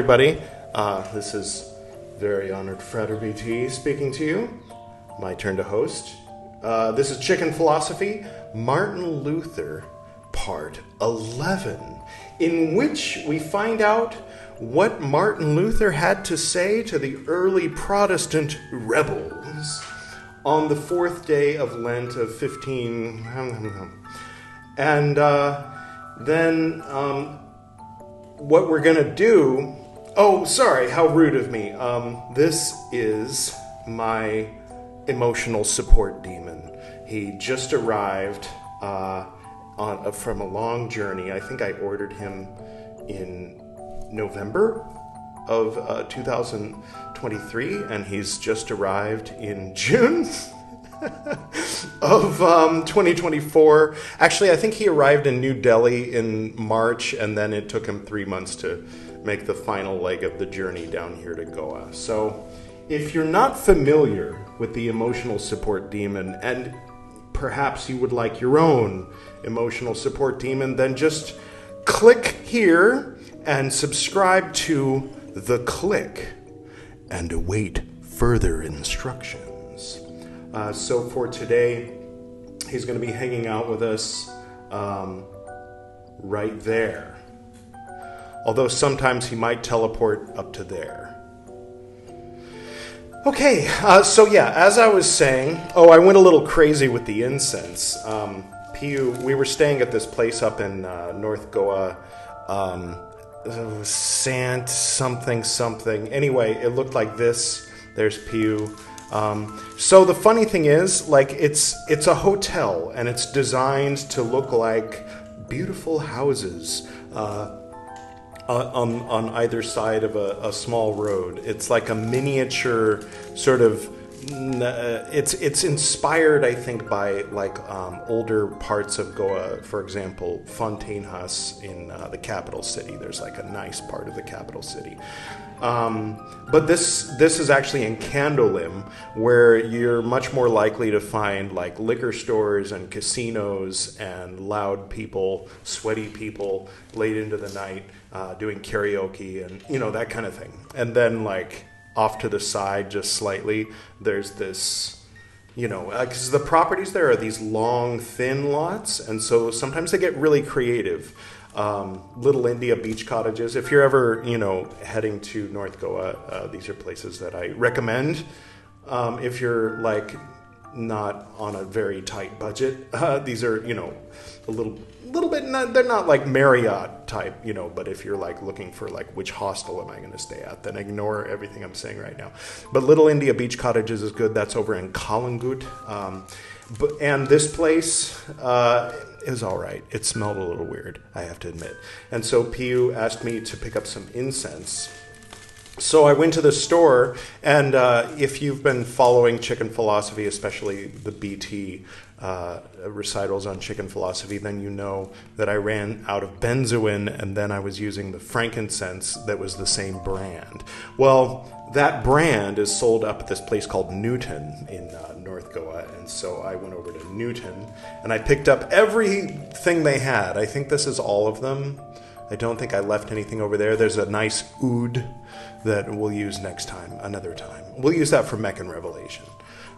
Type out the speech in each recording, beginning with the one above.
everybody. This is very honored Frater BT speaking to you. My turn to host. This is Chicken Philosophy, Martin Luther, Part 11, in which we find out what Martin Luther had to say to the early Protestant rebels on the fourth day of Lent of 15... And then what we're going to do... Oh, sorry, how rude of me. This is my emotional support demon. He just arrived from a long journey. I think I ordered him in November of 2023, and he's just arrived in June of 2024. Actually, I think he arrived in New Delhi in March, and then it took him 3 months to make the final leg of the journey down here to Goa. So if you're not familiar with the emotional support demon, and perhaps you would like your own emotional support demon, then just click here and subscribe to The Click and await further instructions. So for today, he's going to be hanging out with us right there. Although sometimes he might teleport up to there. Okay, so yeah, as I was saying, I went a little crazy with the incense. We were staying at this place up in North Goa, Sant something. Anyway, it looked like this. There's Piyu. So the funny thing is, like, it's a hotel, and it's designed to look like beautiful houses on either side of a small road. It's like a miniature sort of. It's inspired, I think, by like older parts of Goa. For example, Fonteinhas in the capital city. There's like a nice part of the capital city. But this is actually in Candolim, where you're much more likely to find like liquor stores and casinos and loud people, sweaty people late into the night doing karaoke and that kind of thing. And then like off to the side, just slightly, there's this, because the properties there are these long, thin lots, and so sometimes they get really creative. Little India beach cottages. If you're ever, heading to North Goa, these are places that I recommend. If you're like not on a very tight budget, these are, a little bit. They're not like Marriott type, But if you're like looking for like which hostel am I going to stay at, then ignore everything I'm saying right now. But Little India beach cottages is good. That's over in Kalangut. And this place is all right. It smelled a little weird, I have to admit. And so Piyu asked me to pick up some incense. So I went to the store, and if you've been following Chicken Philosophy, especially the BT recitals on Chicken Philosophy, then you know that I ran out of benzoin, and then I was using the frankincense that was the same brand. Well, that brand is sold up at this place called Newton in North Goa, and so I went over to Newton, and I picked up everything they had. I think this is all of them. I don't think I left anything over there. There's a nice oud that we'll use another time. We'll use that for Meccan Revelation.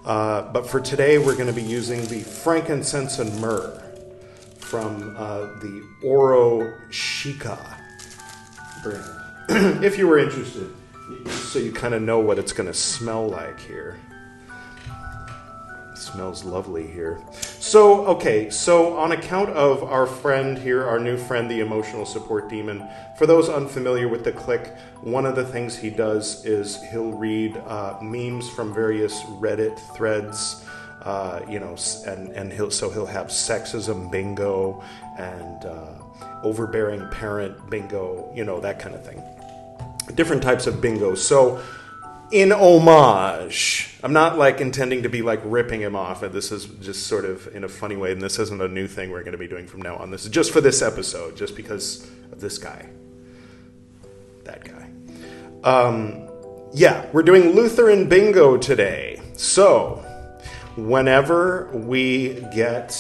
But for today, we're going to be using the frankincense and myrrh from the Oro Shika brand. If you were interested, so you kind of know what it's going to smell like here. It smells lovely here. So on account of our friend here, our new friend, the emotional support demon, for those unfamiliar with the Click, one of the things he does is he'll read memes from various Reddit threads, and he'll have sexism bingo and overbearing parent bingo, that kind of thing. Different types of bingo. So in homage, I'm not like intending to be like ripping him off, and this is just sort of in a funny way, and this isn't a new thing we're going to be doing from now on. This is just for this episode, just because of this guy. That guy. We're doing Lutheran Bingo today. So, whenever we get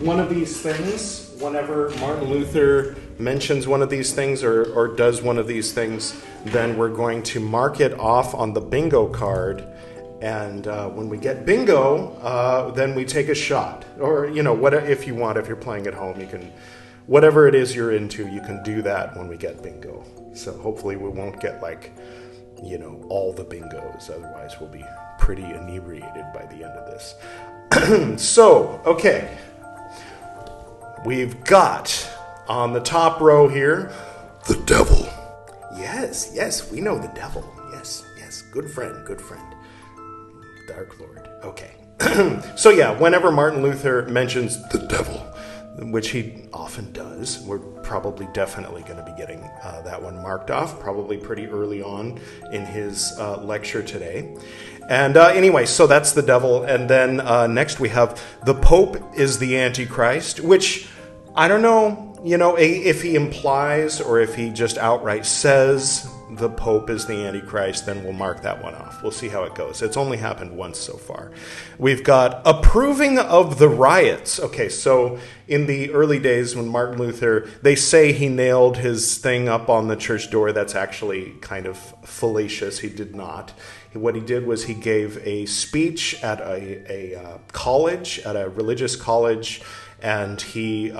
one of these things, whenever Martin Luther mentions one of these things or does one of these things, then we're going to mark it off on the bingo card. And when we get bingo, then we take a shot. Or, if you want, if you're playing at home, you can, whatever it is you're into, you can do that when we get bingo. So hopefully we won't get all the bingos. Otherwise we'll be pretty inebriated by the end of this. So, okay. We've got on the top row here, the devil. Yes, we know the devil. Yes, good friend. Dark Lord. Okay. So yeah, whenever Martin Luther mentions the devil, which he often does, we're probably definitely going to be getting that one marked off, probably pretty early on in his lecture today. And anyway, so that's the devil. And then next we have the Pope is the Antichrist, which I don't know, if he implies or if he just outright says the Pope is the Antichrist, then we'll mark that one off. We'll see how it goes. It's only happened once so far. We've got approving of the riots. Okay, so in the early days when Martin Luther, they say he nailed his thing up on the church door. That's actually kind of fallacious. He did not. What he did was he gave a speech at a college, at a religious college, and he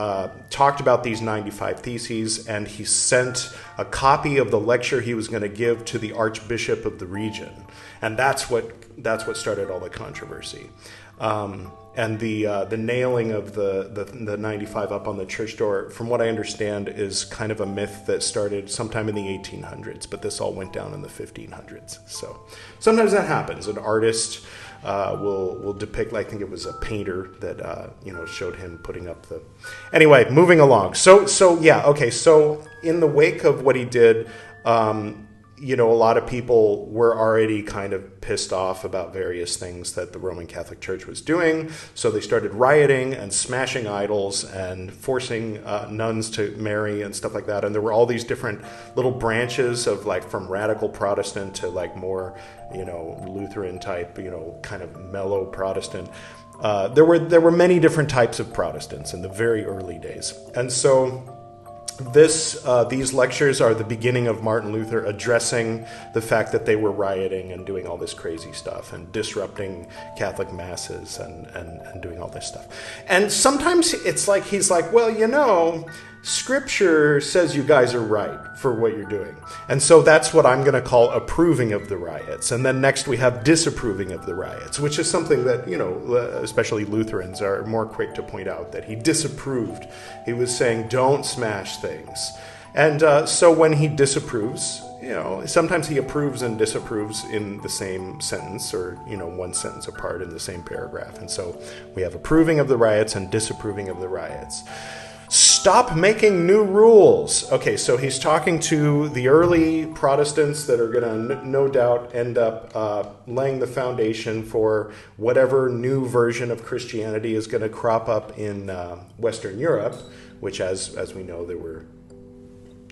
talked about these 95 Theses, and he sent a copy of the lecture he was going to give to the Archbishop of the region. And that's what started all the controversy. And the nailing of the 95 up on the church door, from what I understand, is kind of a myth that started sometime in the 1800s, but this all went down in the 1500s. So sometimes that happens. An artist will depict, I think it was a painter that showed him putting up the. Anyway, moving along. So yeah, okay. So in the wake of what he did, a lot of people were already kind of pissed off about various things that the Roman Catholic Church was doing. So they started rioting and smashing idols and forcing nuns to marry and stuff like that. And there were all these different little branches of from radical Protestant to more, Lutheran type, kind of mellow Protestant. There were many different types of Protestants in the very early days. And so these lectures are the beginning of Martin Luther addressing the fact that they were rioting and doing all this crazy stuff and disrupting Catholic masses and doing all this stuff. And sometimes it's like he's like, well, Scripture says you guys are right for what you're doing. And so that's what I'm going to call approving of the riots. And then next we have disapproving of the riots, which is something that, especially Lutherans are more quick to point out that he disapproved. He was saying, don't smash things. And so when he disapproves, sometimes he approves and disapproves in the same sentence or, one sentence apart in the same paragraph. And so we have approving of the riots and disapproving of the riots. Stop making new rules. Okay, so he's talking to the early Protestants that are going to no doubt end up laying the foundation for whatever new version of Christianity is going to crop up in Western Europe, which as we know there were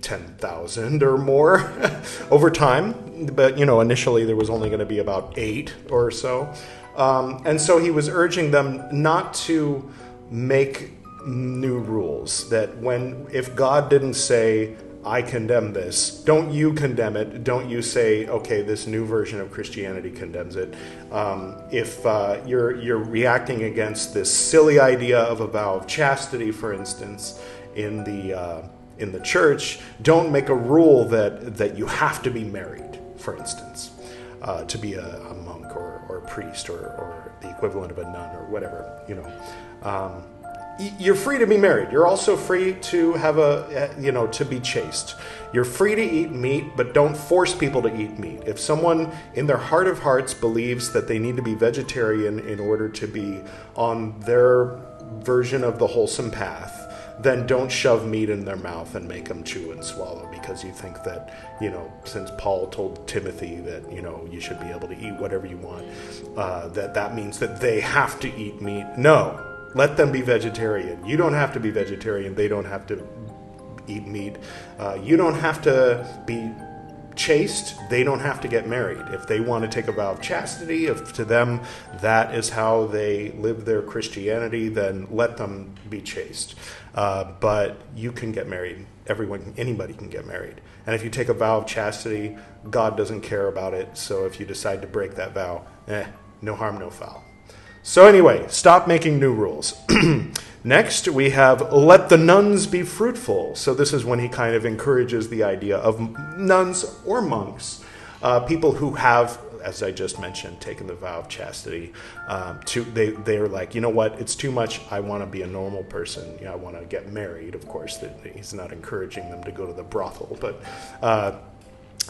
10,000 or more over time. But, initially there was only going to be about 8 or so. And so he was urging them not to make new rules, that if God didn't say, I condemn this, don't you condemn it. Don't you say, okay, this new version of Christianity condemns it. If you're reacting against this silly idea of a vow of chastity, for instance, in the church, don't make a rule that you have to be married, for instance, to be a monk or a priest or the equivalent of a nun or whatever, You're free to be married. You're also free to have to be chaste. You're free to eat meat, but don't force people to eat meat. If someone in their heart of hearts believes that they need to be vegetarian in order to be on their version of the wholesome path, then don't shove meat in their mouth and make them chew and swallow because you think that, since Paul told Timothy that, you should be able to eat whatever you want, that means that they have to eat meat. No. Let them be vegetarian. You don't have to be vegetarian. They don't have to eat meat. You don't have to be chaste, they don't have to get married. If they want to take a vow of chastity, if to them that is how they live their Christianity, then let them be chaste. But you can get married. Anybody can get married. And if you take a vow of chastity, God doesn't care about it. So if you decide to break that vow, no harm, no foul. So anyway, stop making new rules. Next, we have let the nuns be fruitful. So this is when he kind of encourages the idea of nuns or monks, people who have, as I just mentioned, taken the vow of chastity. They're like, you know what, it's too much. I want to be a normal person. I want to get married. Of course, he's not encouraging them to go to the brothel, but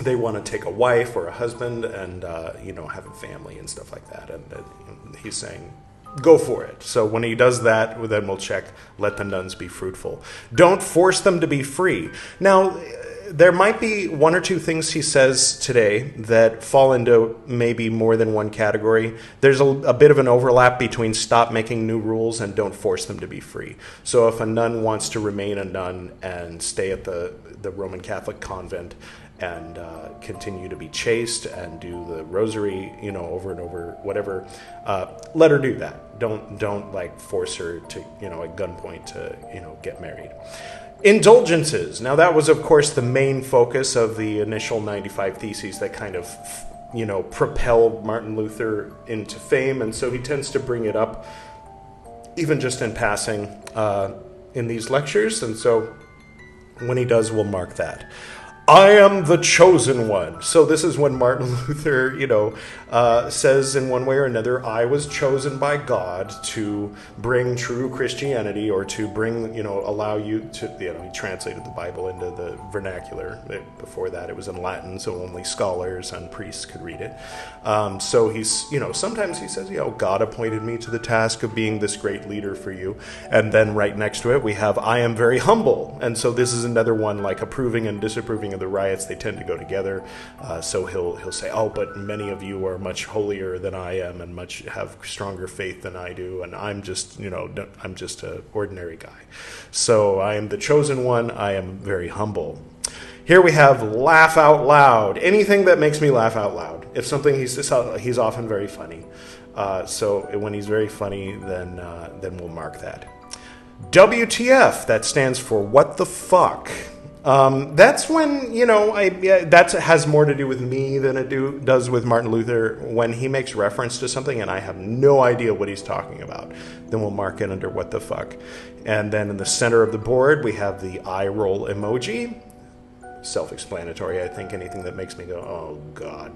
they want to take a wife or a husband and have a family and stuff like that. And he's saying, go for it. So when he does that, then we'll check, let the nuns be fruitful. Don't force them to be free. Now, there might be one or two things he says today that fall into maybe more than one category. There's a bit of an overlap between stop making new rules and don't force them to be free. So if a nun wants to remain a nun and stay at the Roman Catholic convent and continue to be chaste and do the rosary, over and over, whatever, let her do that. Don't like force her to, at gunpoint to, get married. Indulgences. Now that was, of course, the main focus of the initial 95 Theses that kind of, propelled Martin Luther into fame. And so he tends to bring it up even just in passing in these lectures. And so when he does, we'll mark that. I am the chosen one. So this is when Martin Luther, says in one way or another, I was chosen by God to bring true Christianity, or to bring, allow you to, he translated the Bible into the vernacular. Before that, it was in Latin, so only scholars and priests could read it. So he's, sometimes he says, God appointed me to the task of being this great leader for you. And then right next to it, we have, I am very humble. And so this is another one, like approving and disapproving of the riots. They tend to go together. So he'll say, but many of you are much holier than I am and much have stronger faith than I do, and I'm just an ordinary guy. So I am the chosen one. I am very humble. Here we have laugh out loud. Anything that makes me laugh out loud. If something, he's often very funny. So when he's very funny, then we'll mark that. WTF, that stands for what the fuck. That's when, that has more to do with me than it does with Martin Luther. When he makes reference to something and I have no idea what he's talking about, then we'll mark it under what the fuck. And then in the center of the board, we have the eye roll emoji. Self-explanatory, I think. Anything that makes me go, oh, God,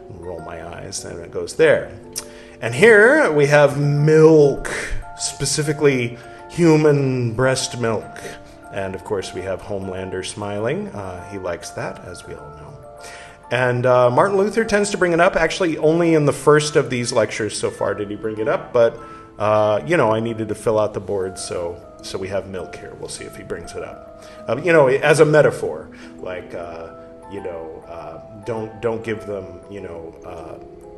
roll my eyes, then it goes there. And here we have milk, specifically human breast milk. And, of course, we have Homelander smiling. He likes that, as we all know. And Martin Luther tends to bring it up. Actually, only in the first of these lectures so far did he bring it up. But, I needed to fill out the board, so we have milk here. We'll see if he brings it up. As a metaphor. Like, don't give them,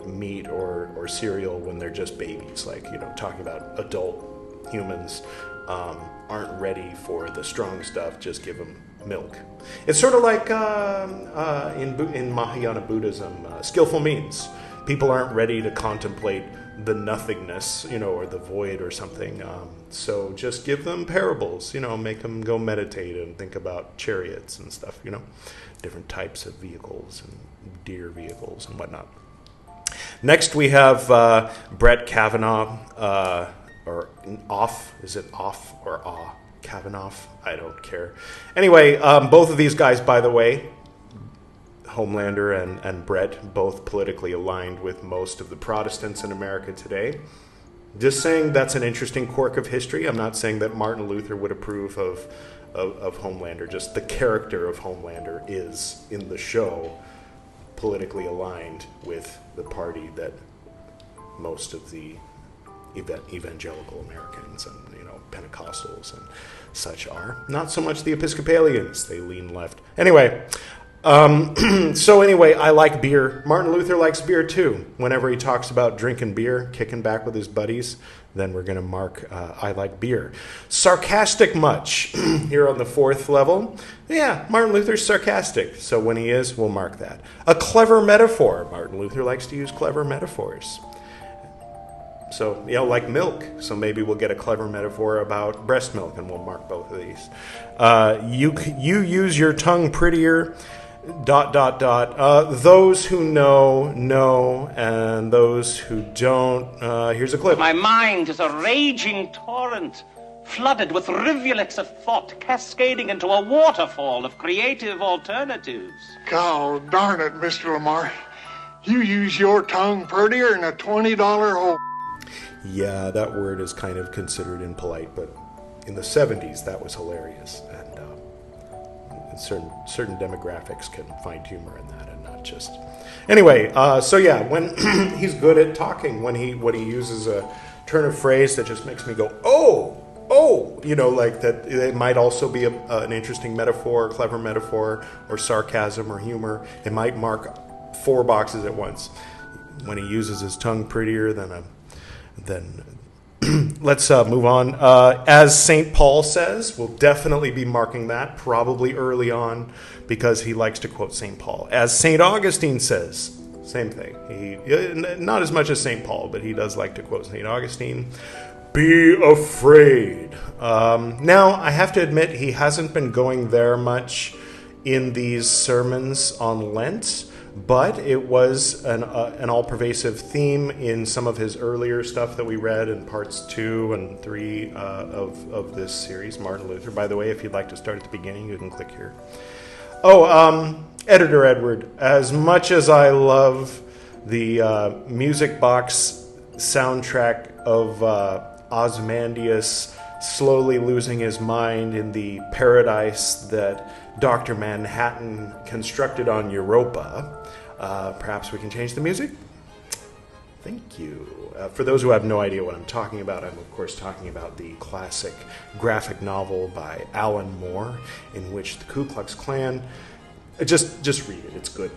meat or cereal when they're just babies. Like, talking about adult humans aren't ready for the strong stuff, just give them milk. It's sort of like in Mahayana Buddhism, skillful means. People aren't ready to contemplate the nothingness, or the void or something. So just give them parables, make them go meditate and think about chariots and stuff, different types of vehicles and deer vehicles and whatnot. Next we have Brett Kavanaugh, or off, is it off or ah? Kavanaugh? I don't care. Anyway, both of these guys, by the way, Homelander and Brett, both politically aligned with most of the Protestants in America today. Just saying that's an interesting quirk of history. I'm not saying that Martin Luther would approve of Homelander. Just the character of Homelander is, in the show, politically aligned with the party that most of the evangelical Americans and Pentecostals and such are. Not so much the Episcopalians. They lean left. Anyway, So anyway, I like beer. Martin Luther likes beer too. Whenever he talks about drinking beer, kicking back with his buddies, then we're going to mark I like beer. Sarcastic much here on the 4th level. Yeah, Martin Luther's sarcastic. So when he is, we'll mark that. A clever metaphor. Martin Luther likes to use clever metaphors. So, like milk. So maybe we'll get a clever metaphor about breast milk, and we'll mark both of these. You use your tongue prettier, ... Those who know, and those who don't. Here's a clip. My mind is a raging torrent, flooded with rivulets of thought, cascading into a waterfall of creative alternatives. God darn it, Mr. Lamar. You use your tongue prettier than a $20 hole. Yeah, that word is kind of considered impolite, but in the 70s, that was hilarious. And certain demographics can find humor in that and not just... Anyway, so yeah, when he's good at talking, when he uses a turn of phrase that just makes me go, oh, like that, it might also be an interesting metaphor, clever metaphor, or sarcasm or humor. It might mark 4 boxes at once. When he uses his tongue prettier than let's move on. As St. Paul says, we'll definitely be marking that, probably early on, because he likes to quote St. Paul. As St. Augustine says, same thing. Not as much as St. Paul, but he does like to quote St. Augustine. Be afraid. Now, I have to admit, he hasn't been going there much in these sermons on Lent, but it was an all-pervasive theme in some of his earlier stuff that we read in parts 2 and 3 of this series, Martin Luther. By the way, if you'd like to start at the beginning, you can click here. Editor Edward, as much as I love the music box soundtrack of Ozymandias slowly losing his mind in the paradise that Dr. Manhattan constructed on Europa, perhaps we can change the music? Thank you. For those who have no idea what I'm talking about, I'm of course talking about the classic graphic novel by Alan Moore, in which the Ku Klux Klan... Just read it, it's good.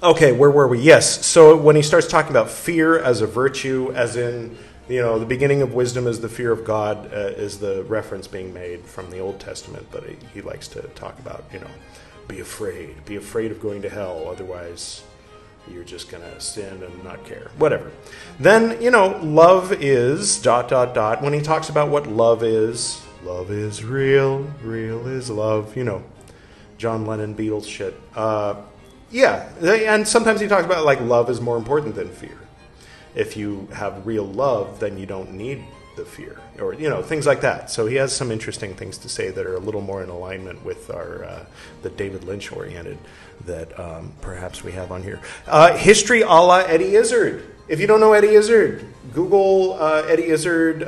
Okay, where were we? Yes, so when he starts talking about fear as a virtue, as in... the beginning of wisdom is the fear of God, is the reference being made from the Old Testament, but he likes to talk about, be afraid of going to hell, otherwise you're just going to sin and not care, whatever. Then, love is ... When he talks about what love is real is love, John Lennon, Beatles shit. Yeah, and sometimes he talks about, love is more important than fear. If you have real love, then you don't need the fear, or things like that. So he has some interesting things to say that are a little more in alignment with our the David Lynch oriented that perhaps we have on here. History a la Eddie Izzard. If you don't know Eddie Izzard, Google Eddie Izzard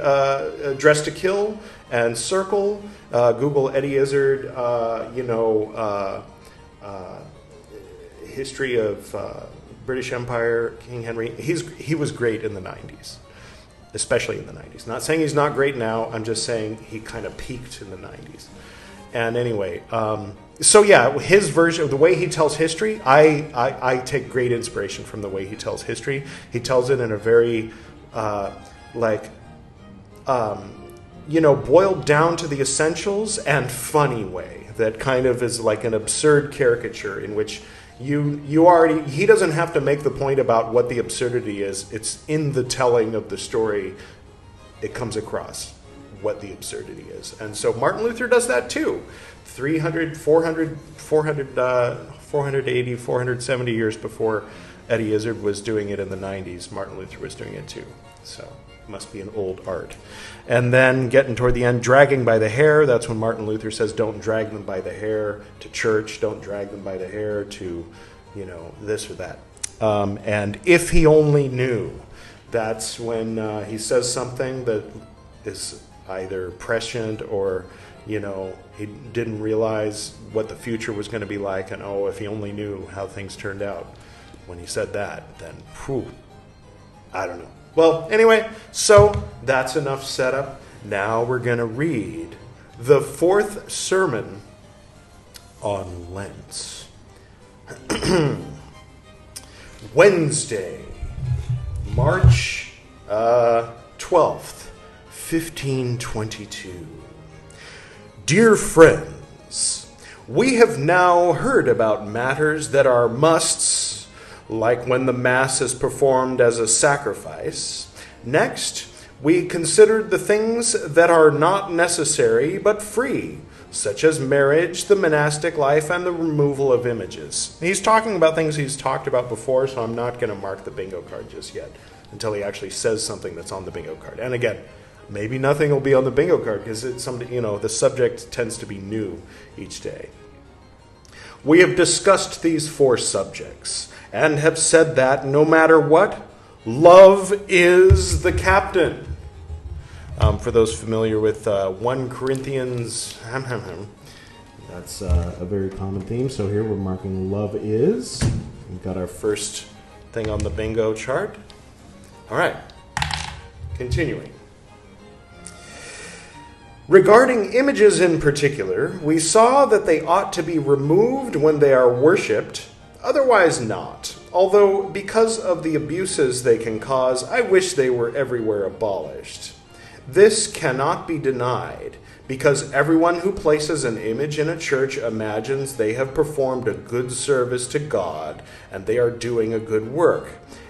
Dress to Kill and circle. Google Eddie Izzard. History of British Empire, King Henry. He was great in the 90s, especially in the 90s. Not saying he's not great now. I'm just saying he kind of peaked in the 90s. And anyway, so yeah, his version of the way he tells history, I take great inspiration from the way he tells history. He tells it in a very boiled down to the essentials and funny way that kind of is like an absurd caricature in which he doesn't have to make the point about what the absurdity is. It's in the telling of the story it comes across what the absurdity is. And so Martin Luther does that too. 480, 470 years before Eddie Izzard was doing it in the 90s, Martin Luther was doing it too. So it must be an old art. And then getting toward the end, dragging by the hair. That's when Martin Luther says, don't drag them by the hair to church. Don't drag them by the hair to, this or that. And if he only knew, that's when he says something that is either prescient or, he didn't realize what the future was going to be like. And, if he only knew how things turned out. When he said that, then, I don't know. Well, anyway, so that's enough setup. Now we're going to read the 4th sermon on Lent. Wednesday, March 12th, 1522. Dear friends, we have now heard about matters that are musts, like when the Mass is performed as a sacrifice. Next, we considered the things that are not necessary but free, such as marriage, the monastic life, and the removal of images. He's talking about things he's talked about before, so I'm not going to mark the bingo card just yet until he actually says something that's on the bingo card. And again, maybe nothing will be on the bingo card because the subject tends to be new each day. We have discussed these 4 subjects and have said that no matter what, love is the captain. For those familiar with 1 Corinthians, that's a very common theme. So here we're marking love is. We've got our first thing on the bingo chart. All right, continuing. Regarding images in particular, we saw that they ought to be removed when they are worshipped, otherwise not. Although, because of the abuses they can cause, I wish they were everywhere abolished. This cannot be denied, because everyone who places an image in a church imagines they have performed a good service to God, and they are doing a good work.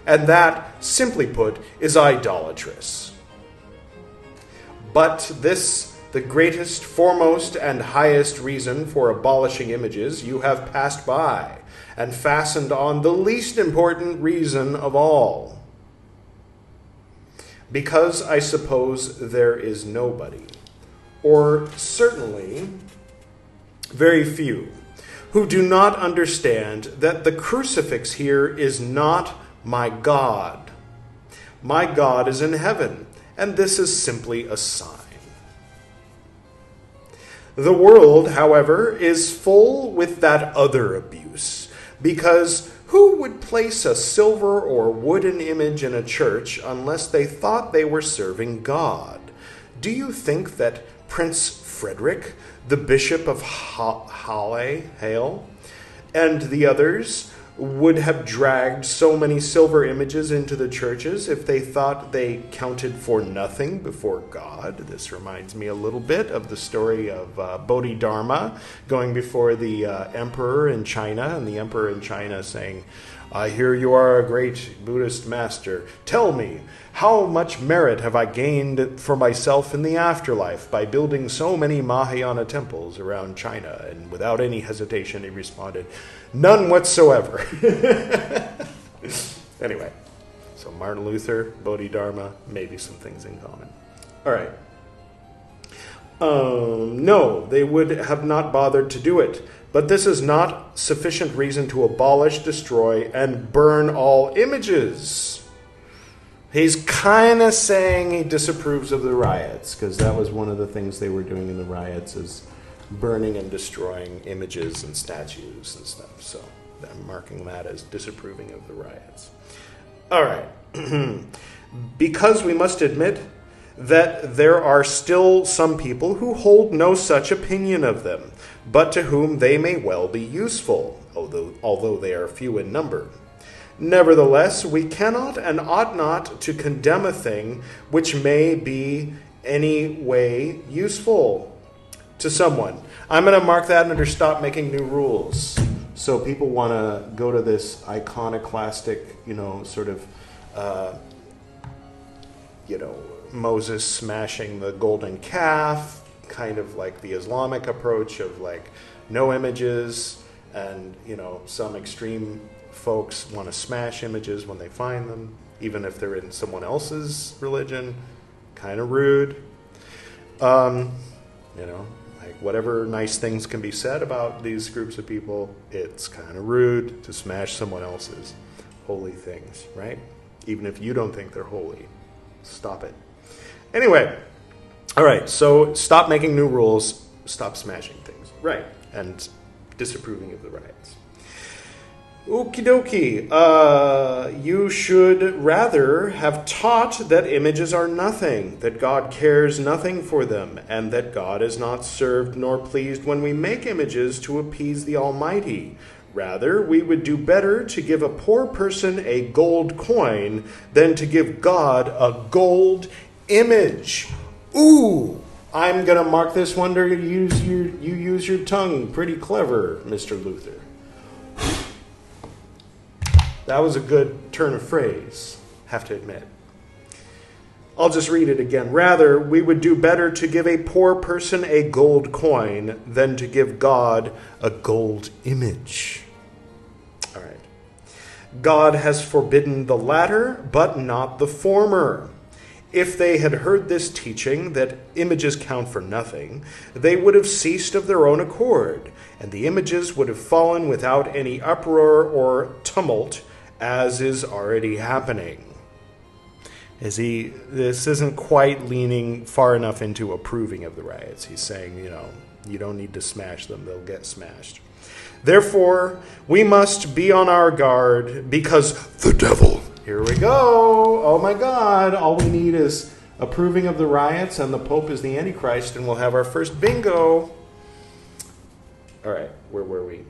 And that, simply put, is idolatrous. But this, the greatest, foremost, and highest reason for abolishing images, you have passed by, and fastened on the least important reason of all. Because I suppose there is nobody, or certainly very few, who do not understand that the crucifix here is not my God. My God is in heaven, and this is simply a sign. The world, however, is full with that other abuse, because who would place a silver or wooden image in a church unless they thought they were serving God? Do you think that Prince Frederick, the Bishop of Hale, and the others would have dragged so many silver images into the churches if they thought they counted for nothing before God? This reminds me a little bit of the story of Bodhidharma going before the emperor in China, and the emperor in China saying, I hear you are a great Buddhist master. Tell me, how much merit have I gained for myself in the afterlife by building so many Mahayana temples around China? And without any hesitation, he responded, none whatsoever. Anyway, so Martin Luther, Bodhidharma, maybe some things in common. All right. No, they would have not bothered to do it. But this is not sufficient reason to abolish, destroy, and burn all images. He's kind of saying he disapproves of the riots, because that was one of the things they were doing in the riots, is burning and destroying images and statues and stuff. So I'm marking that as disapproving of the riots. All right. Because we must admit that there are still some people who hold no such opinion of them, but to whom they may well be useful, although they are few in number. Nevertheless, we cannot and ought not to condemn a thing which may be any way useful to someone. I'm going to mark that under stop making new rules. So people want to go to this iconoclastic, sort of, Moses smashing the golden calf, kind of like the Islamic approach of like no images, and some extreme folks want to smash images when they find them, even if they're in someone else's religion. Kind of rude. Like whatever nice things can be said about these groups of people, it's kind of rude to smash someone else's holy things, right? Even if you don't think they're holy. Stop it. Anyway, all right, so stop making new rules, stop smashing things. Right, and disapproving of the riots. Okie dokie. You should rather have taught that images are nothing, that God cares nothing for them, and that God is not served nor pleased when we make images to appease the Almighty. Rather, we would do better to give a poor person a gold coin than to give God a gold image. Ooh, I'm going to mark this one to you use your tongue. Pretty clever, Mr. Luther. That was a good turn of phrase, have to admit. I'll just read it again. Rather, we would do better to give a poor person a gold coin than to give God a gold image. All right. God has forbidden the latter, but not the former. If they had heard this teaching that images count for nothing, they would have ceased of their own accord, and the images would have fallen without any uproar or tumult, as is already happening. This isn't quite leaning far enough into approving of the riots. He's saying, you don't need to smash them, they'll get smashed. Therefore, we must be on our guard, because the devil... Here we go. Oh my God. All we need is approving of the riots, and the Pope is the Antichrist, and we'll have our first bingo. All right, where were we?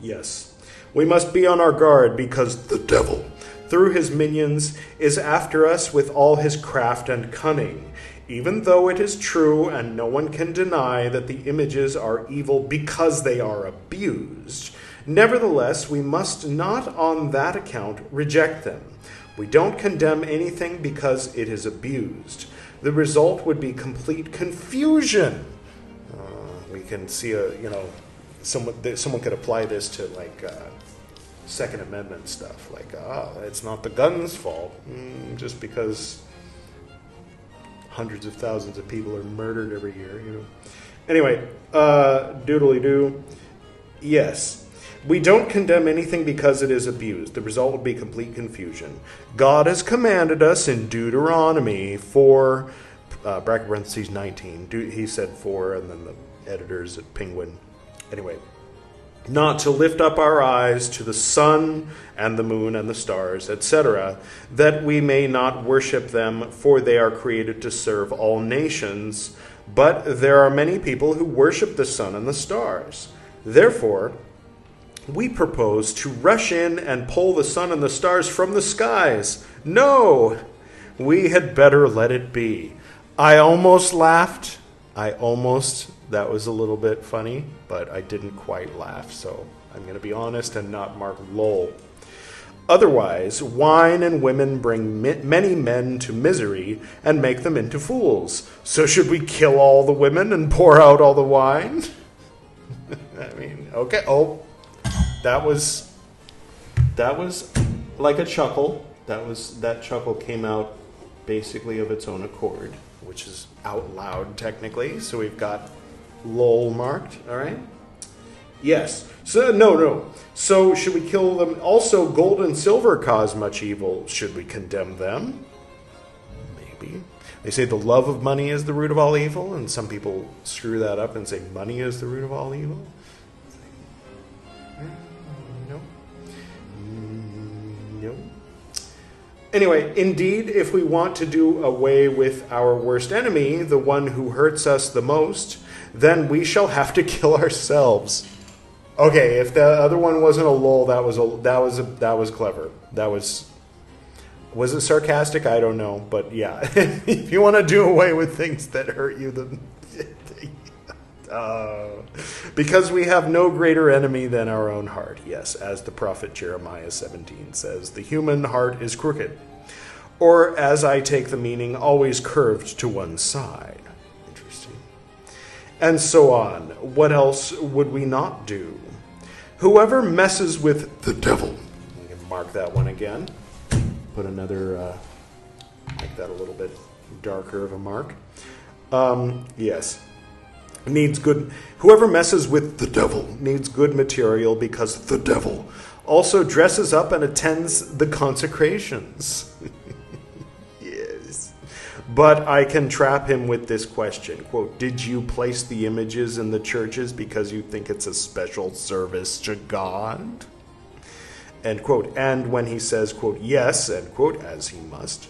Yes. We must be on our guard because the devil, through his minions, is after us with all his craft and cunning, even though it is true and no one can deny that the images are evil because they are abused. Nevertheless, we must not on that account reject them. We don't condemn anything because it is abused. The result would be complete confusion. We can see someone could apply this to Second Amendment stuff, it's not the gun's fault, just because hundreds of thousands of people are murdered every year, Anyway, doodly-doo. Yes. We don't condemn anything because it is abused. The result would be complete confusion. God has commanded us in Deuteronomy 4, bracket parentheses 19. He said 4, and then the editors at Penguin. Anyway, not to lift up our eyes to the sun and the moon and the stars, etc., that we may not worship them, for they are created to serve all nations. But there are many people who worship the sun and the stars. Therefore, we propose to rush in and pull the sun and the stars from the skies. No, we had better let it be. I almost laughed. That was a little bit funny, but I didn't quite laugh, so I'm going to be honest and not mark lol. Otherwise, wine and women bring many men to misery and make them into fools. So should we kill all the women and pour out all the wine? Okay. Oh. That was like a chuckle. That chuckle came out basically of its own accord, which is out loud technically. So we've got lol marked. All right. Yes. So no. So should we kill them? Also, gold and silver cause much evil. Should we condemn them? Maybe. They say the love of money is the root of all evil, and some people screw that up and say money is the root of all evil. No. Anyway, indeed, if we want to do away with our worst enemy, the one who hurts us the most, then we shall have to kill ourselves. Okay, if the other one wasn't a lol, that was clever. Was it sarcastic? I don't know, but yeah, if you want to do away with things that hurt you, then. Because we have no greater enemy than our own heart. Yes, as the prophet Jeremiah 17 says, the human heart is crooked. Or, as I take the meaning, always curved to one side. Interesting. And so on. What else would we not do? Whoever messes with the devil. We can mark that one again. Put another, make that a little bit darker of a mark. Yes. Whoever messes with the devil needs good material, because the devil also dresses up and attends the consecrations. Yes. But I can trap him with this question, quote, did you place the images in the churches because you think it's a special service to God? End quote. And when he says, quote, yes, end quote, as he must,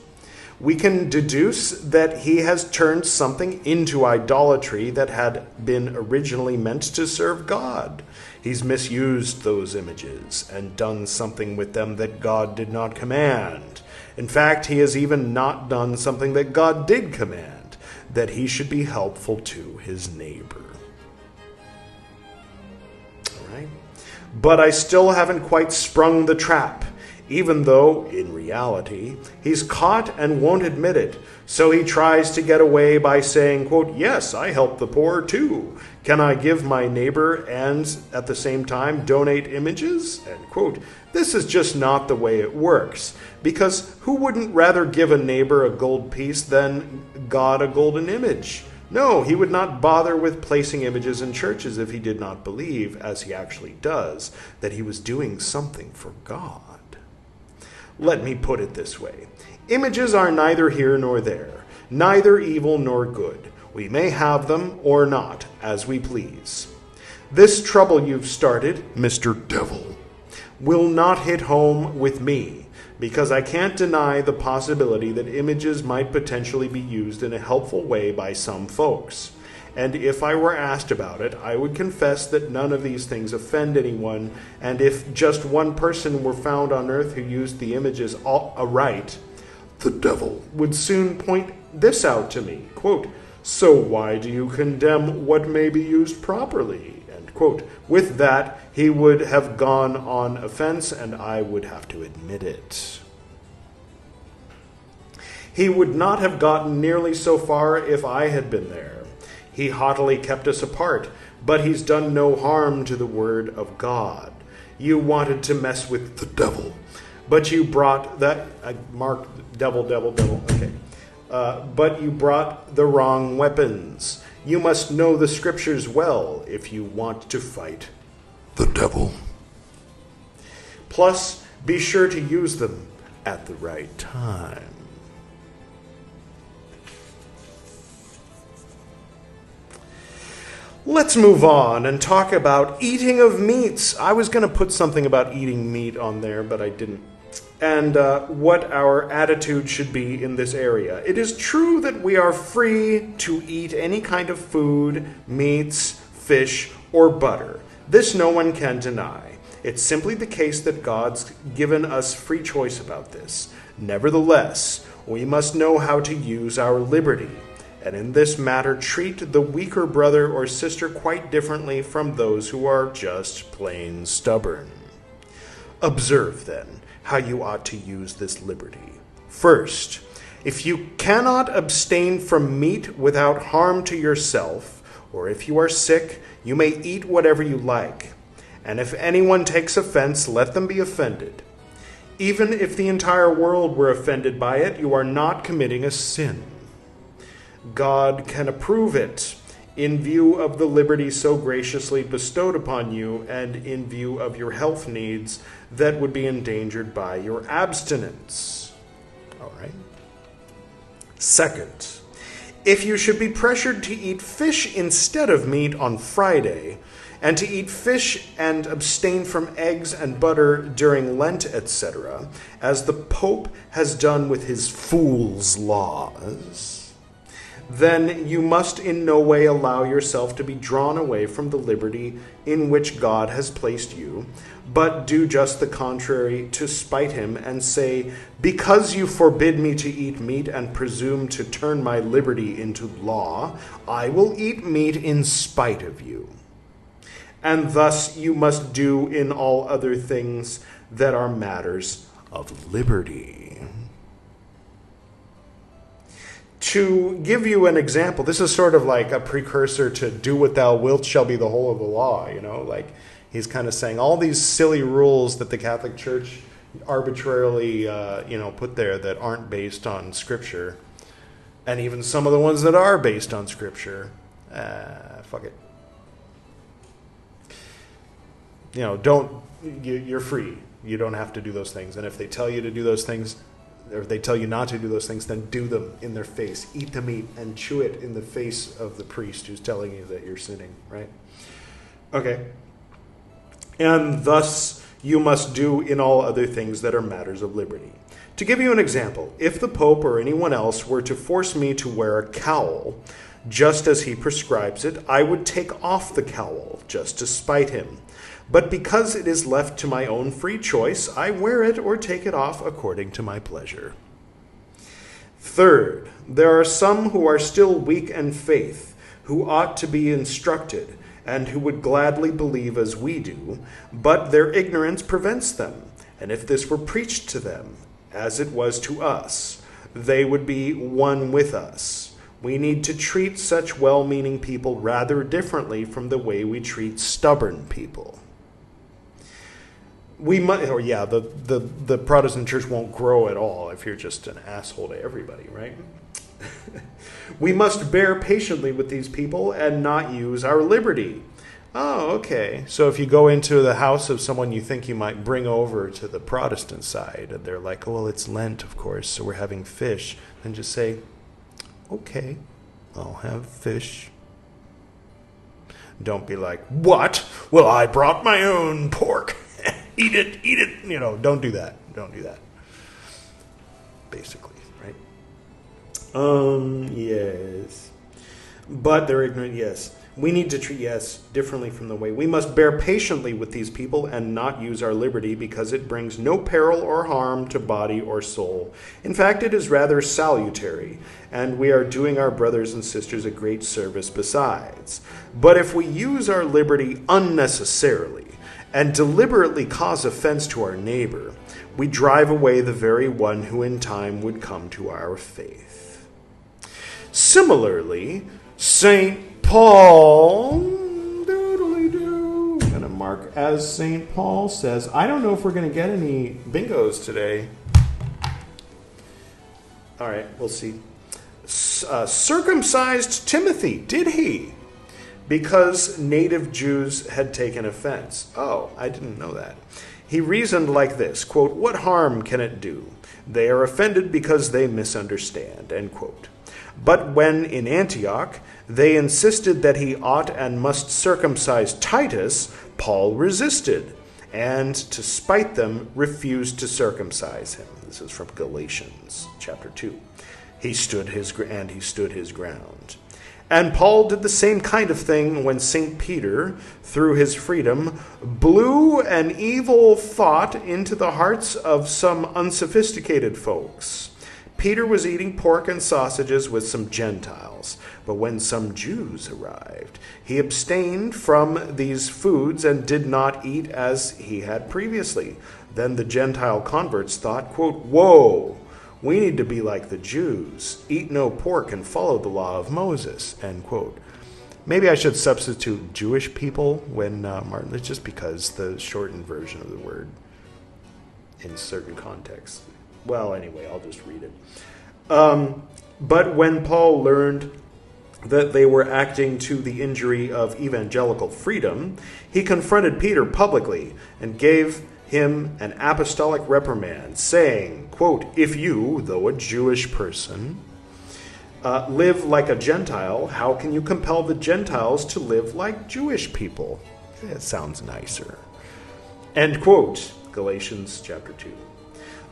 we can deduce that he has turned something into idolatry that had been originally meant to serve God. He's misused those images and done something with them that God did not command. In fact, he has even not done something that God did command, that he should be helpful to his neighbor. All right? But I still haven't quite sprung the trap, even though, in reality, he's caught and won't admit it. So he tries to get away by saying, quote, yes, I help the poor too. Can I give my neighbor and at the same time donate images? End quote. This is just not the way it works. Because who wouldn't rather give a neighbor a gold piece than God a golden image? No, he would not bother with placing images in churches if he did not believe, as he actually does, that he was doing something for God. Let me put it this way. Images are neither here nor there, neither evil nor good. We may have them or not, as we please. This trouble you've started, Mr. Devil, will not hit home with me, because I can't deny the possibility that images might potentially be used in a helpful way by some folks. And if I were asked about it, I would confess that none of these things offend anyone, and if just one person were found on earth who used the images aright, the devil would soon point this out to me, quote, so why do you condemn what may be used properly? End quote. With that, he would have gone on offense, and I would have to admit it. He would not have gotten nearly so far if I had been there. He haughtily kept us apart, but he's done no harm to the word of God. You wanted to mess with the devil, but you brought that, devil, okay. But you brought the wrong weapons. You must know the scriptures well if you want to fight the devil. Plus, be sure to use them at the right time. Let's move on and talk about eating of meats. I was going to put something about eating meat on there, but I didn't. And what our attitude should be in this area. It is true that we are free to eat any kind of food, meats, fish, or butter. This no one can deny. It's simply the case that God's given us free choice about this. Nevertheless, we must know how to use our liberty, and in this matter treat the weaker brother or sister quite differently from those who are just plain stubborn. Observe, then, how you ought to use this liberty. First, if you cannot abstain from meat without harm to yourself, or if you are sick, you may eat whatever you like. And if anyone takes offense, let them be offended. Even if the entire world were offended by it, you are not committing a sin. God can approve it in view of the liberty so graciously bestowed upon you and in view of your health needs that would be endangered by your abstinence. All right. Second, if you should be pressured to eat fish instead of meat on Friday, and to eat fish and abstain from eggs and butter during Lent, etc., as the Pope has done with his fool's laws, then you must in no way allow yourself to be drawn away from the liberty in which God has placed you, but do just the contrary to spite him and say, because you forbid me to eat meat and presume to turn my liberty into law, I will eat meat in spite of you. And thus you must do in all other things that are matters of liberty. To give you an example, this is sort of like a precursor to do what thou wilt shall be the whole of the law, like he's kind of saying all these silly rules that the Catholic Church arbitrarily, put there that aren't based on Scripture, and even some of the ones that are based on Scripture, fuck it. You're free. You don't have to do those things. And if they tell you to do those things, or they tell you not to do those things, then do them in their face. Eat the meat and chew it in the face of the priest who's telling you that you're sinning, right? Okay. And thus you must do in all other things that are matters of liberty. To give you an example, if the Pope or anyone else were to force me to wear a cowl, just as he prescribes it, I would take off the cowl, just to spite him. But because it is left to my own free choice, I wear it or take it off according to my pleasure. Third, there are some who are still weak in faith, who ought to be instructed, and who would gladly believe as we do, but their ignorance prevents them. And if this were preached to them, as it was to us, they would be one with us. We need to treat such well-meaning people rather differently from the way we treat stubborn people. The Protestant church won't grow at all if you're just an asshole to everybody, right? We must bear patiently with these people and not use our liberty. Oh, okay. So if you go into the house of someone you think you might bring over to the Protestant side, and they're like, oh, well, it's Lent, of course, so we're having fish, then just say, okay, I'll have fish. Don't be like, what? Well, I brought my own pork. Eat it. Don't do that. Don't do that. Basically, right? Yes. But they're ignorant, yes. We need to treat, yes, differently from the way. We must bear patiently with these people and not use our liberty because it brings no peril or harm to body or soul. In fact, it is rather salutary, and we are doing our brothers and sisters a great service besides. But if we use our liberty unnecessarily and deliberately cause offense to our neighbor, we drive away the very one who in time would come to our faith. Similarly, St. Paul, doodly-doo, I'm going to mark as St. Paul says. I don't know if we're going to get any bingos today. All right, we'll see. Circumcised Timothy, did he? Because native Jews had taken offense. Oh, I didn't know that. He reasoned like this, quote, what harm can it do? They are offended because they misunderstand, end quote. But when in Antioch they insisted that he ought and must circumcise Titus, Paul resisted, and to spite them refused to circumcise him. This is from Galatians chapter 2. He stood his ground. And Paul did the same kind of thing when St. Peter, through his freedom, blew an evil thought into the hearts of some unsophisticated folks. Peter was eating pork and sausages with some Gentiles, but when some Jews arrived, he abstained from these foods and did not eat as he had previously. Then the Gentile converts thought, quote, whoa, we need to be like the Jews, eat no pork and follow the law of Moses, end quote. Maybe I should substitute Jewish people when Martin, it's just because the shortened version of the word in certain contexts. Well, anyway, I'll just read it. But when Paul learned that they were acting to the injury of evangelical freedom, he confronted Peter publicly and gave him an apostolic reprimand, saying, quote, if you, though a Jewish person, live like a Gentile, how can you compel the Gentiles to live like Jewish people? It sounds nicer. End quote. Galatians chapter 2.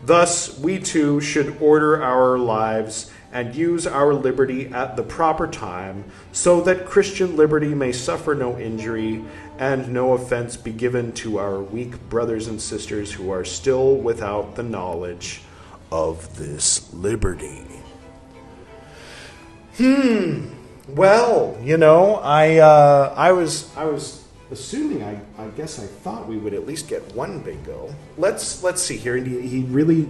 Thus, we too should order our lives and use our liberty at the proper time, so that Christian liberty may suffer no injury and no offense be given to our weak brothers and sisters who are still without the knowledge of this liberty. Well, I was assuming, I guess I thought we would at least get one bingo. Let's see here. He really,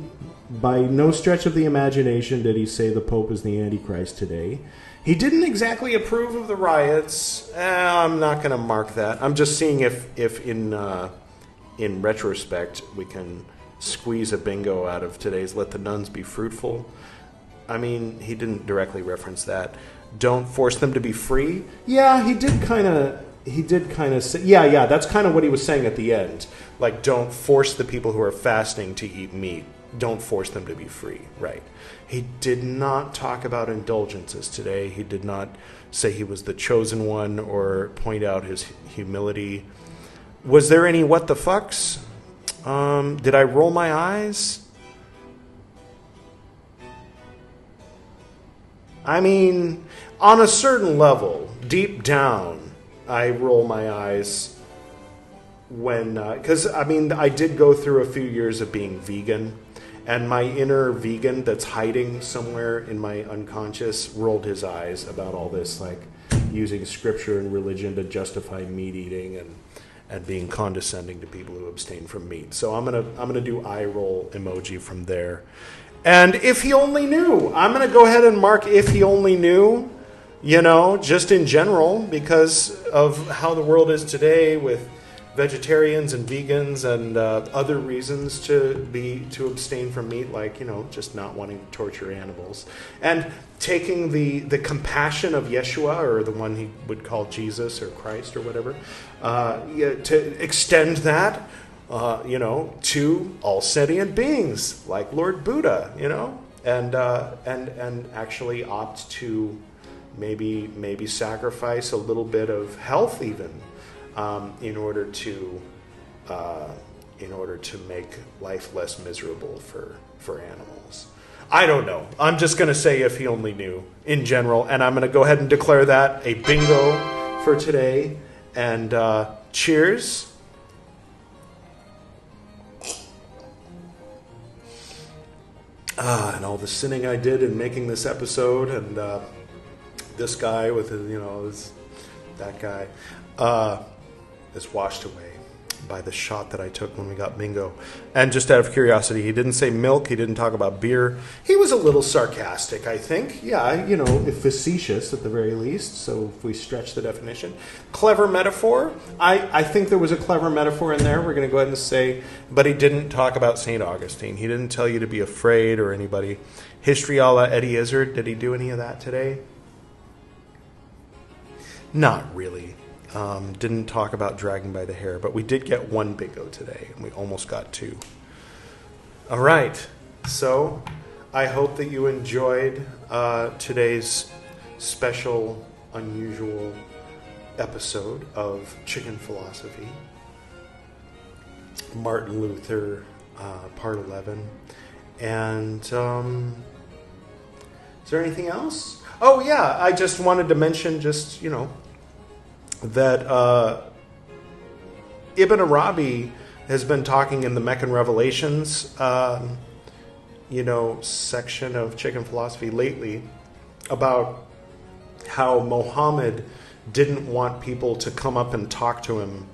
by no stretch of the imagination, did he say the Pope is the Antichrist today. He didn't exactly approve of the riots. I'm not going to mark that. I'm just seeing if in retrospect we can squeeze a bingo out of today's Let the Nuns Be Fruitful. I mean, he didn't directly reference that. Don't force them to be free. Yeah, he did kind of say, yeah, that's kind of what he was saying at the end. Like, don't force the people who are fasting to eat meat. don't force them to be free, right? He did not talk about indulgences today. He did not say he was the chosen one or point out his humility. Was there any what the fucks? Did I roll my eyes? I mean, on a certain level, deep down, I roll my eyes when, because I did go through a few years of being vegan, and my inner vegan that's hiding somewhere in my unconscious rolled his eyes about all this, like using scripture and religion to justify meat eating and being condescending to people who abstain from meat. So I'm gonna do eye roll emoji from there. And if he only knew, I'm going to go ahead and mark if he only knew, just in general, because of how the world is today with vegetarians and vegans and other reasons to abstain from meat, like, just not wanting to torture animals. And taking the compassion of Yeshua, or the one he would call Jesus or Christ or whatever, to extend that to all sentient beings like Lord Buddha, and actually opt to maybe sacrifice a little bit of health even in order to make life less miserable for animals. I don't know. I'm just going to say if he only knew in general, and I'm going to go ahead and declare that a bingo for today. And cheers. And all the sinning I did in making this episode, and this guy with his, that guy is washed away by the shot that I took when we got bingo. And just out of curiosity, he didn't say milk, he didn't talk about beer. He was a little sarcastic, I think. Yeah, facetious at the very least, so if we stretch the definition. Clever metaphor. I think there was a clever metaphor in there, we're going to go ahead and say, but he didn't talk about St. Augustine. He didn't tell you to be afraid or anybody. History a la Eddie Izzard, did he do any of that today? Not really. Didn't talk about dragging by the hair, but we did get one bingo today, and we almost got two. All right, so I hope that you enjoyed today's special, unusual episode of Chicken Philosophy. Martin Luther, part 11. And is there anything else? Oh, yeah, I just wanted to mention that Ibn Arabi has been talking in the Meccan Revelations, section of Chicken Philosophy lately about how Muhammad didn't want people to come up and talk to him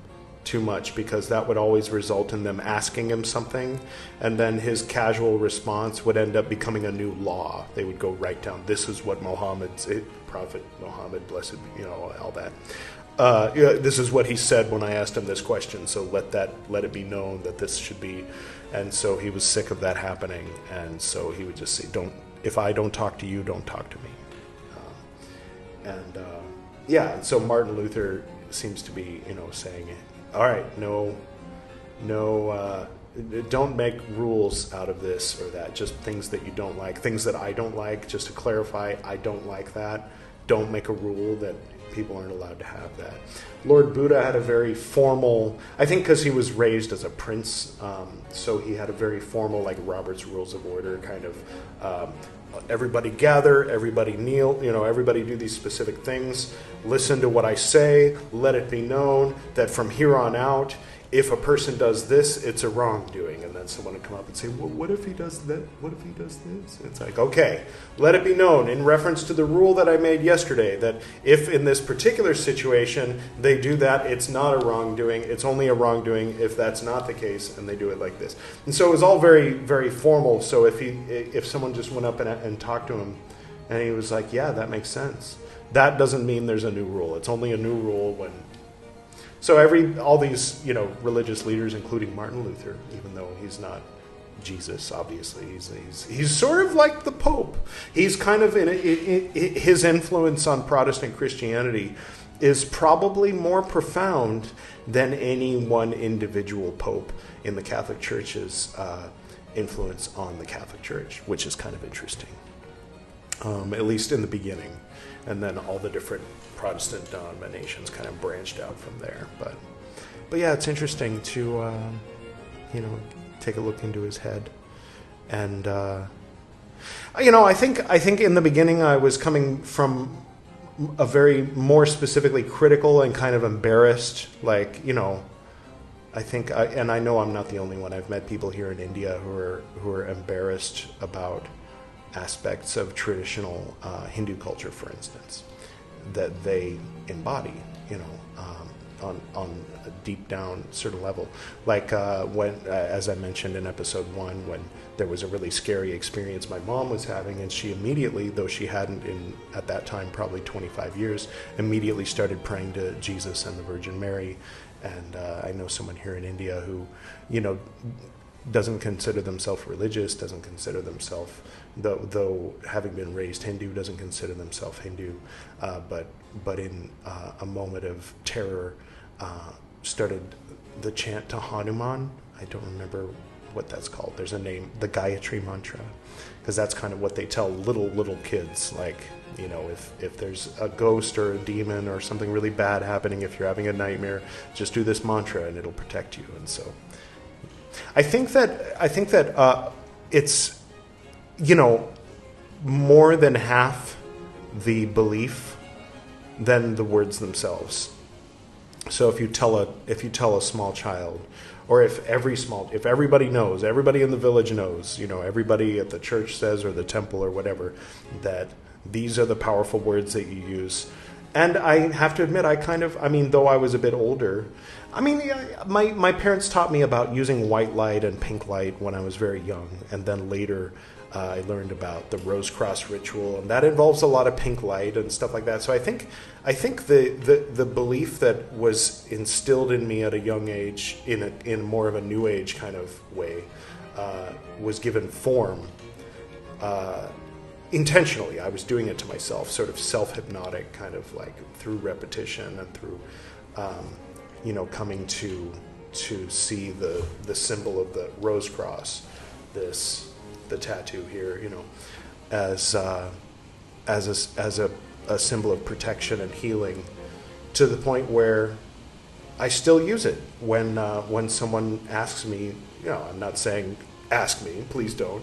too much because that would always result in them asking him something, and then his casual response would end up becoming a new law. They would go right down, this is what Prophet Muhammad, blessed, all that. This is what he said when I asked him this question, so let it be known that this should be. And so he was sick of that happening, and so he would just say, if I don't talk to you, don't talk to me. And so Martin Luther seems to be, saying, all right, no, don't make rules out of this or that, just things that you don't like, things that I don't like, just to clarify, I don't like that. Don't make a rule that people aren't allowed to have that. Lord Buddha had a very formal, I think because he was raised as a prince, so he had a very formal, like Robert's Rules of Order kind of, everybody gather, everybody kneel, everybody do these specific things, listen to what I say, let it be known that from here on out, if a person does this, it's a wrongdoing. And then someone would come up and say, well, what if he does that? What if he does this? It's like, okay, let it be known in reference to the rule that I made yesterday, that if in this particular situation they do that, it's not a wrongdoing. It's only a wrongdoing if that's not the case and they do it like this. And so it was all very, very formal. So if someone just went up and talked to him and he was like, yeah, that makes sense, that doesn't mean there's a new rule. It's only a new rule when... So all these, religious leaders, including Martin Luther, even though he's not Jesus, obviously, he's sort of like the Pope. He's kind of his influence on Protestant Christianity is probably more profound than any one individual pope in the Catholic Church's influence on the Catholic Church, which is kind of interesting, at least in the beginning. And then all the different Protestant denominations kind of branched out from there. But yeah, it's interesting to, take a look into his head. And, I think in the beginning I was coming from a very more specifically critical and kind of embarrassed, I think, and I know I'm not the only one. I've met people here in India who are embarrassed about aspects of traditional Hindu culture, for instance, that they embody, on a deep down sort of level. Like when, as I mentioned in episode 1, when there was a really scary experience my mom was having, and she immediately, though she hadn't at that time probably 25 years, immediately started praying to Jesus and the Virgin Mary. And I know someone here in India who, doesn't consider themselves religious, doesn't consider themselves, though having been raised Hindu, doesn't consider themselves Hindu, but in a moment of terror, started the chant to Hanuman. I don't remember what that's called. There's a name, the Gayatri mantra, because that's kind of what they tell little kids, if there's a ghost or a demon or something really bad happening, if you're having a nightmare, just do this mantra and it'll protect you. And so I think that it's, more than half the belief than the words themselves. So if you tell a small child, or if everybody knows, everybody in the village knows, everybody at the church says, or the temple or whatever, that these are the powerful words that you use. And I have to admit, though I was a bit older, my parents taught me about using white light and pink light when I was very young. And then later, I learned about the Rose Cross ritual, and that involves a lot of pink light and stuff like that. So I think the belief that was instilled in me at a young age, in more of a New Age kind of way, was given form intentionally. I was doing it to myself, sort of self-hypnotic, kind of like through repetition and through, coming to see the symbol of the Rose Cross, the tattoo here, as a symbol of protection and healing, to the point where I still use it when someone asks me. I'm not saying ask me, please don't.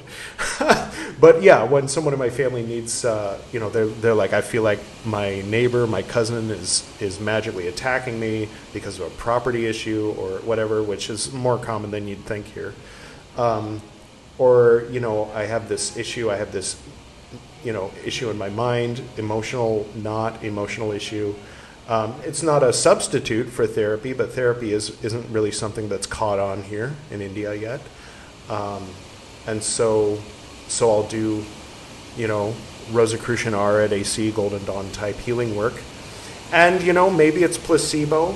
But yeah, when someone in my family needs, they're like, I feel like my neighbor, my cousin is magically attacking me because of a property issue or whatever, which is more common than you'd think here. Or, I have this issue, issue in my mind, not emotional issue. It's not a substitute for therapy, but therapy isn't really something that's caught on here in India yet. And so I'll do, Rosicrucian Aura at AC, Golden Dawn type healing work. And, maybe it's placebo,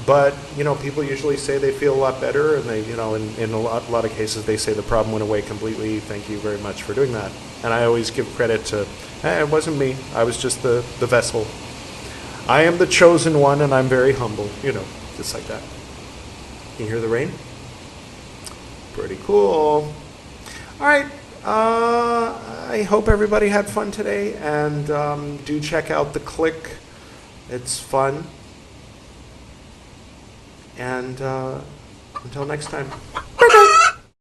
but, people usually say they feel a lot better, and they, in a lot of cases, they say the problem went away completely. Thank you very much for doing that. And I always give credit to, it wasn't me. I was just the vessel. I am the chosen one, and I'm very humble, just like that. Can you hear the rain? Pretty cool. All right. I hope everybody had fun today, and do check out the Click. It's fun. And until next time.